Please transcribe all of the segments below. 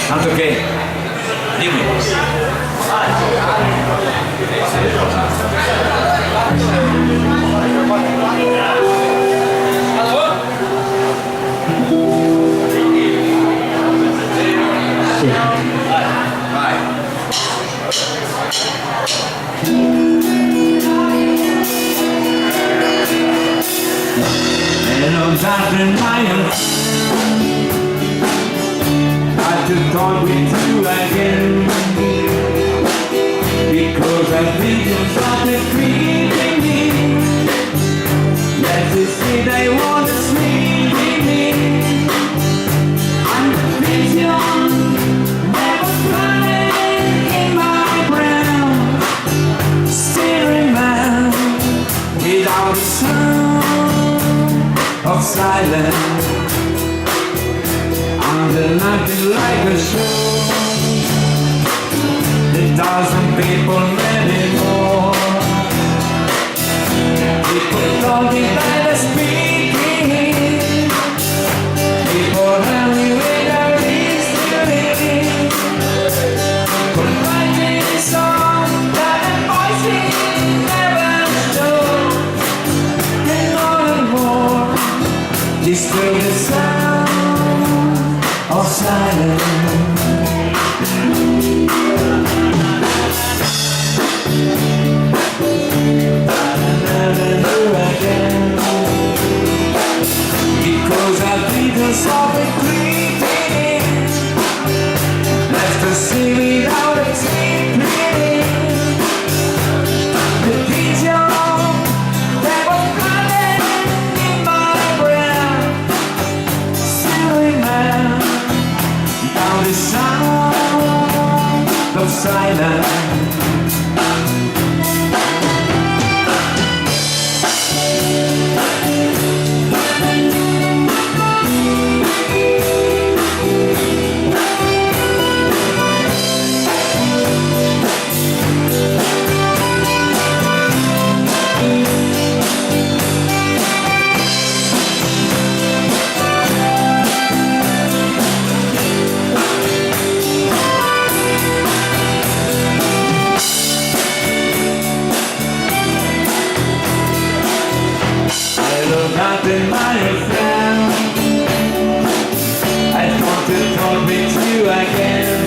Tanto che, dimmi. Vai. And I'm my I just thought we'd do again, because I've been something creeping me. Let's see, they want to sleep with me. I'm the vision that was running in my brain, staring round without a sound of silence. The night is like a show. 1,000 people anymore. People talking by the speaking. People having with their history. People writing a song that the voices never show. And more and more, it's still the sound of silence. Because I've been softly creeping, left the sea without escaping. The vision that was running in my brain still remains. Now the sound of silence. Nothing, my friend. I want to talk with you again,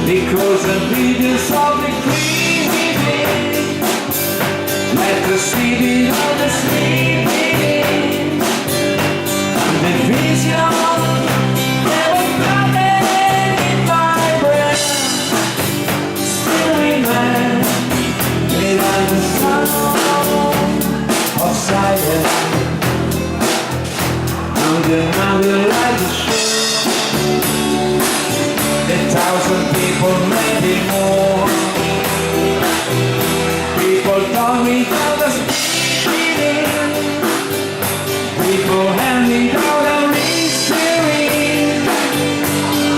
because the videos of the creeping, like the city of the sleeping. The vision that was running in my brain still remains without the sound of silence. Now the light is show. 1,000 people, maybe more. People talk without the speaking. People hand me down the mystery.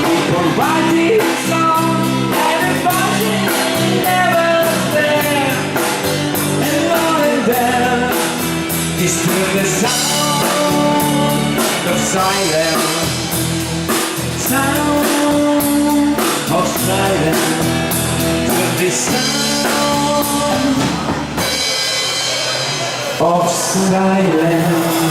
People writing songs and the voices never there. And on and there, it's still the sound of silence. Sound of silence. Still the sound of silence.